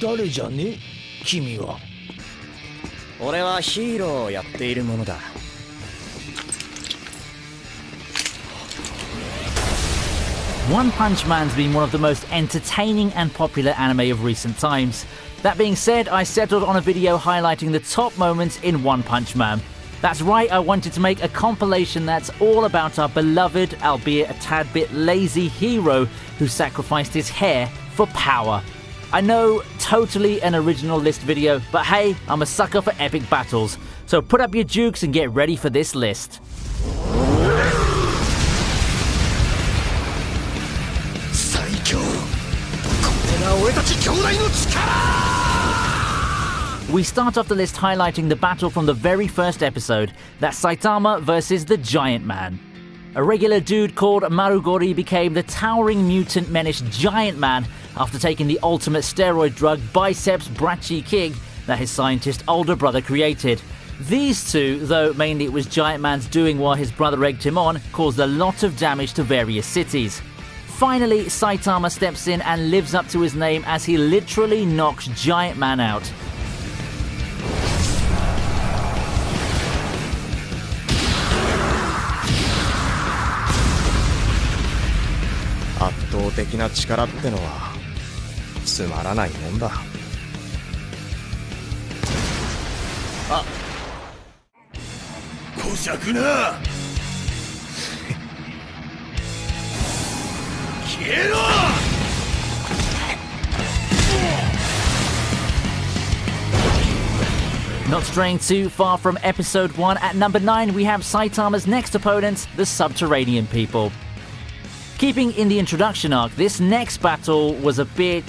誰じゃね君は。俺はヒーローをやっているものだ。One Punch Man's been one of the most entertaining and popular anime of recent times. That being said, I settled on a video highlighting the top moments in One Punch Man. That's right, I wanted to make a compilation that's all about our beloved, albeit a tad bit lazy hero who sacrificed his hair for power. I know, totally an original list video, but hey, I'm a sucker for epic battles. So put up your jukes and get ready for this list. We start off the list highlighting the battle from the very first episode, that's Saitama versus the Giant Man. A regular dude called Marugori became the towering mutant menace Giant Man after taking the ultimate steroid drug Biceps Brachy King that his scientist older brother created. These two, though mainly it was Giant Man's doing while his brother egged him on, caused a lot of damage to various cities. Finally, Saitama steps in and lives up to his name as he literally knocks Giant Man out. Not straying too far from episode 1, at number 9 we have Saitama's next opponents, the Subterranean People. Keeping in the introduction arc, this next battle was a bit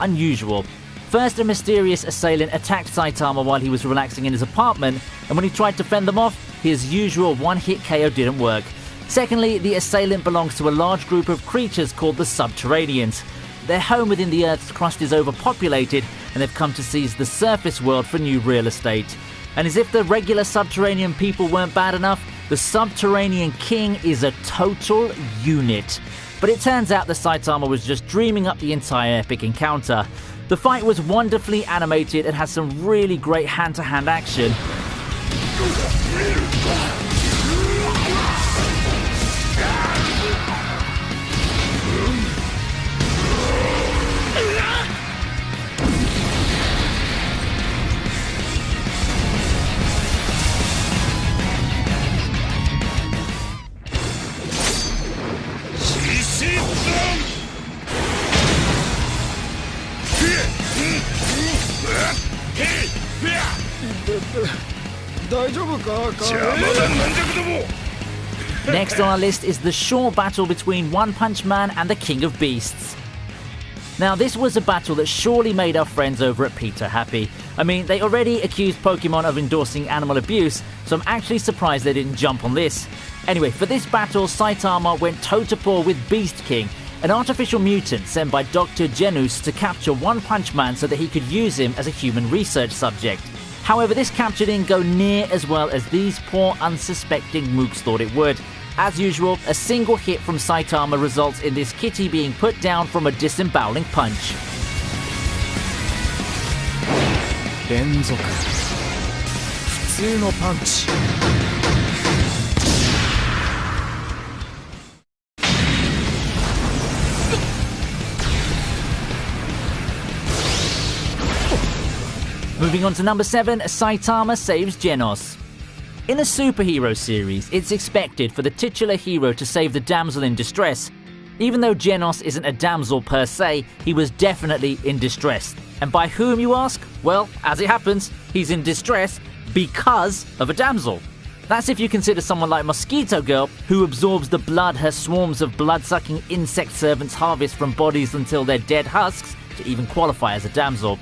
unusual. First, a mysterious assailant attacked Saitama while he was relaxing in his apartment, and when he tried to fend them off, his usual one-hit KO didn't work. Secondly, the assailant belongs to a large group of creatures called the Subterraneans. Their home within the Earth's crust is overpopulated, and they've come to seize the surface world for new real estate. And as if the regular Subterranean people weren't bad enough, the Subterranean King is a total unit. But it turns out that Saitama was just dreaming up the entire epic encounter. The fight was wonderfully animated and has some really great hand-to-hand action. Next on our list is the short battle between One Punch Man and the King of Beasts. Now this was a battle that surely made our friends over at Peter happy. I mean, they already accused Pokemon of endorsing animal abuse, so I'm actually surprised they didn't jump on this. Anyway, for this battle, Saitama went toe-to-paw with Beast King, an artificial mutant sent by Dr. Genus to capture One Punch Man so that he could use him as a human research subject. However, this capture didn't go near as well as these poor unsuspecting mooks thought it would. As usual, a single hit from Saitama results in this kitty being put down from a disemboweling punch. Moving on to number 7, Saitama saves Genos. In a superhero series, it's expected for the titular hero to save the damsel in distress. Even though Genos isn't a damsel per se, he was definitely in distress. And by whom, you ask? Well, as it happens, he's in distress because of a damsel. That's if you consider someone like Mosquito Girl, who absorbs the blood her swarms of blood-sucking insect servants harvest from bodies until they're dead husks, to even qualify as a damsel.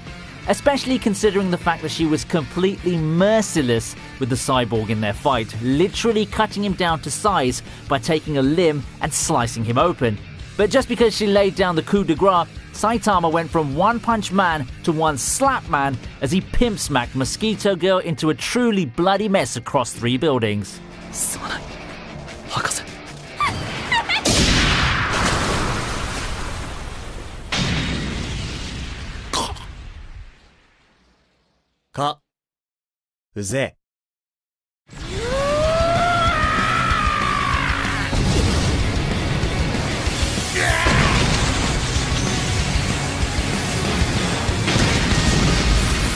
Especially considering the fact that she was completely merciless with the cyborg in their fight, literally cutting him down to size by taking a limb and slicing him open. But just because she laid down the coup de grace, Saitama went from One Punch Man to One Slap Man as he pimp smacked Mosquito Girl into a truly bloody mess across 3 buildings. うぜ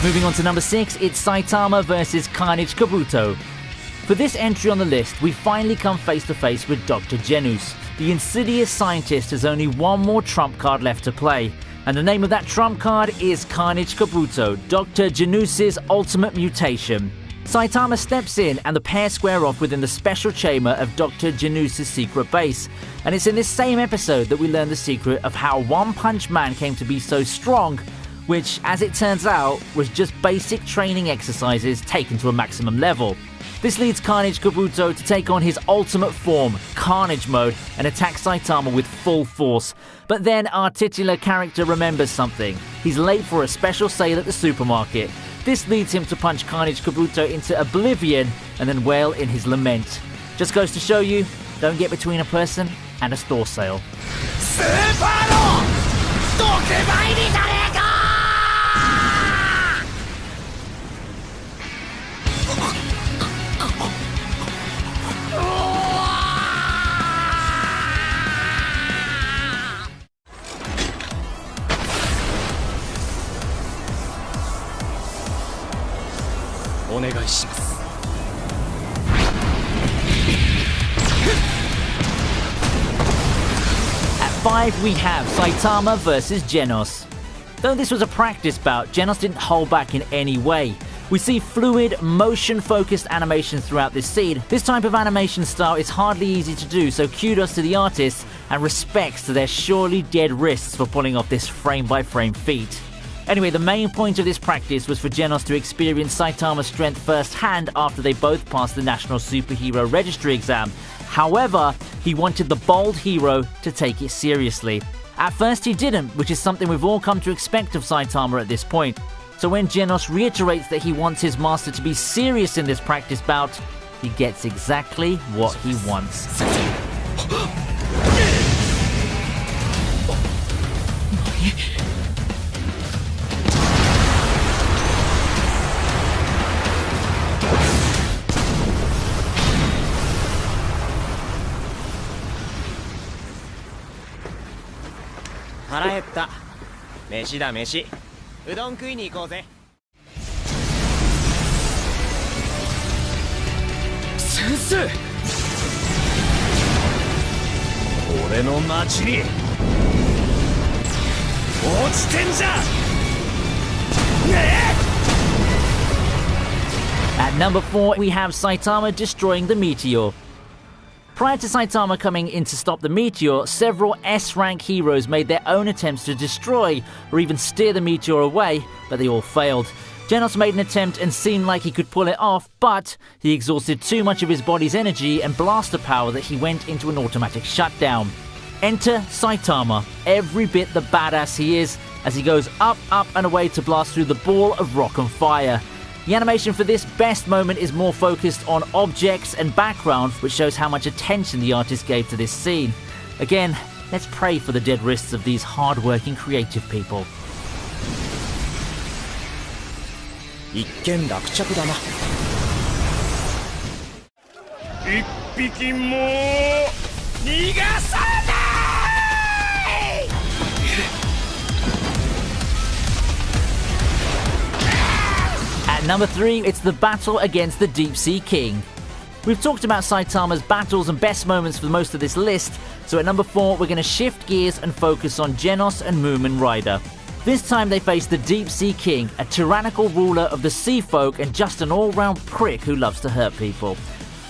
Moving on to number 6, it's Saitama versus Carnage Kabuto. For this entry on the list, we finally come face to face with Dr. Genus. The insidious scientist has only one more trump card left to play, and the name of that trump card is Carnage Kabuto, Dr. Genus's ultimate mutation. Saitama steps in and the pair square off within the special chamber of Dr. Genus's secret base, and it's in this same episode that we learn the secret of how One Punch Man came to be so strong, which, as it turns out, was just basic training exercises taken to a maximum level. This leads Carnage Kabuto to take on his ultimate form, Carnage Mode, and attack Saitama with full force. But then our titular character remembers something. He's late for a special sale at the supermarket. This leads him to punch Carnage Kabuto into oblivion and then wail in his lament. Just goes to show you, don't get between a person and a store sale. At 5 we have Saitama versus Genos. Though this was a practice bout, Genos didn't hold back in any way. We see fluid, motion-focused animations throughout this scene. This type of animation style is hardly easy to do, so kudos to the artists and respects to their surely dead wrists for pulling off this frame-by-frame feat. Anyway, the main point of this practice was for Genos to experience Saitama's strength firsthand after they both passed the National Superhero Registry exam. However, he wanted the bold hero to take it seriously. At first he didn't, which is something we've all come to expect of Saitama at this point. So when Genos reiterates that he wants his master to be serious in this practice bout, he gets exactly what he wants. At number 4, we have Saitama destroying the meteor. Prior to Saitama coming in to stop the meteor, several S-rank heroes made their own attempts to destroy or even steer the meteor away, but they all failed. Genos made an attempt and seemed like he could pull it off, but he exhausted too much of his body's energy and blaster power that he went into an automatic shutdown. Enter Saitama, every bit the badass he is, as he goes up, up and away to blast through the ball of rock and fire. The animation for this best moment is more focused on objects and background, which shows how much attention the artist gave to this scene. Again, let's pray for the dead wrists of these hard-working creative people. At number 3, it's the battle against the Deep Sea King. We've talked about Saitama's battles and best moments for most of this list, so at number 4 we're going to shift gears and focus on Genos and Moomin Rider. This time they face the Deep Sea King, a tyrannical ruler of the sea folk and just an all-round prick who loves to hurt people.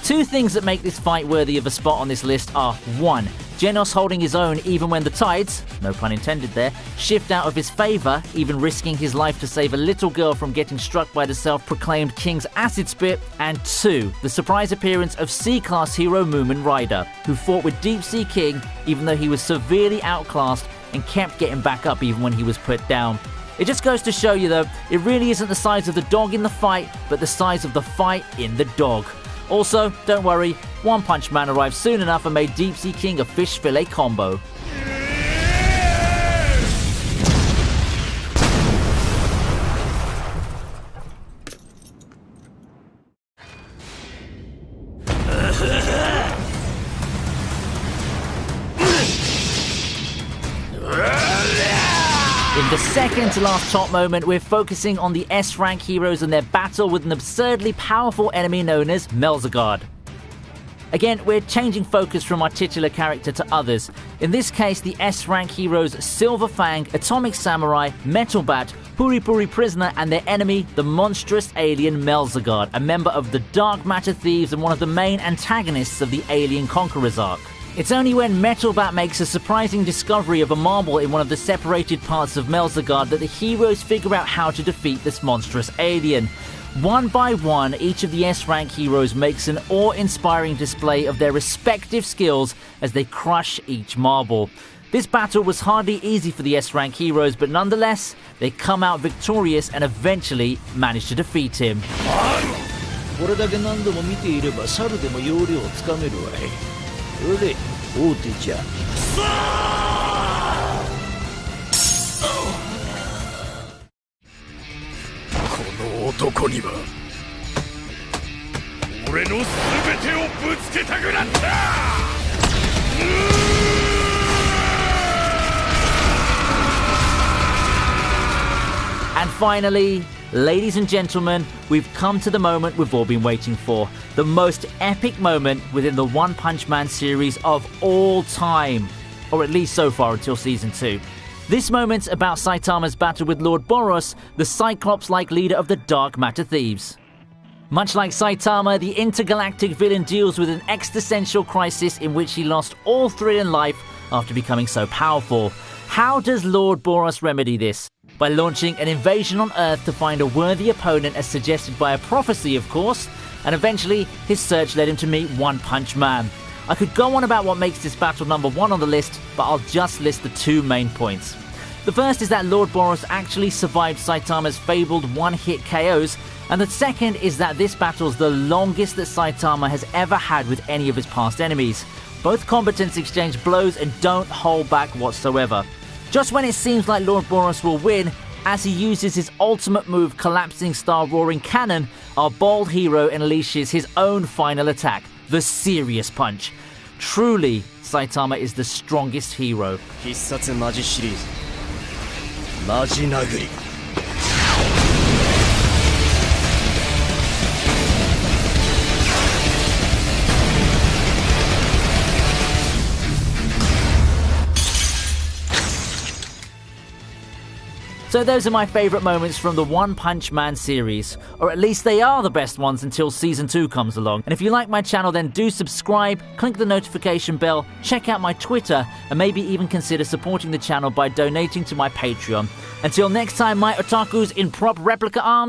Two things that make this fight worthy of a spot on this list are 1. Genos holding his own even when the tides, no pun intended there, shift out of his favour, even risking his life to save a little girl from getting struck by the self-proclaimed King's acid spit, and 2. The surprise appearance of C-class hero Moomin Rider, who fought with Deep Sea King even though he was severely outclassed and kept getting back up even when he was put down. It just goes to show you though, it really isn't the size of the dog in the fight, but the size of the fight in the dog. Also, don't worry, One Punch Man arrived soon enough and made Deep Sea King a fish fillet combo. In the second to last top moment, we're focusing on the S-rank heroes and their battle with an absurdly powerful enemy known as Melzagard. Again, we're changing focus from our titular character to others. In this case, the S-rank heroes Silver Fang, Atomic Samurai, Metal Bat, Puri Puri Prisoner, and their enemy, the monstrous alien Melzagard, a member of the Dark Matter Thieves and one of the main antagonists of the Alien Conquerors arc. It's only when Metal Bat makes a surprising discovery of a marble in one of the separated parts of Melzagard that the heroes figure out how to defeat this monstrous alien. One by one, each of the S-rank heroes makes an awe-inspiring display of their respective skills as they crush each marble. This battle was hardly easy for the S-rank heroes, but nonetheless, they come out victorious and eventually manage to defeat him. これだけ何度も見ていれば猿でも要領をつかめるわい。それで大手じゃ。この男には俺の全てをぶつけたくなった。And finally, ladies and gentlemen, we've come to the moment we've all been waiting for. The most epic moment within the One Punch Man series of all time. Or at least so far until Season 2. This moment's about Saitama's battle with Lord Boros, the Cyclops-like leader of the Dark Matter Thieves. Much like Saitama, the intergalactic villain deals with an existential crisis in which he lost all thrill in life after becoming so powerful. How does Lord Boros remedy this? By launching an invasion on Earth to find a worthy opponent as suggested by a prophecy, of course, and eventually his search led him to meet One Punch Man. I could go on about what makes this battle number one on the list, but I'll just list the two main points. The first is that Lord Boros actually survived Saitama's fabled one-hit KOs, and the second is that this battle's the longest that Saitama has ever had with any of his past enemies. Both combatants exchange blows and don't hold back whatsoever. Just when it seems like Lord Boros will win, as he uses his ultimate move Collapsing Star Roaring Cannon, our bold hero unleashes his own final attack, the Serious Punch. Truly, Saitama is the strongest hero. 必殺マジシリーズマジ殴り So those are my favourite moments from the One Punch Man series, or at least they are the best ones until Season 2 comes along. And if you like my channel, then do subscribe, click the notification bell, check out my Twitter, and maybe even consider supporting the channel by donating to my Patreon. Until next time, my otakus in prop replica arms.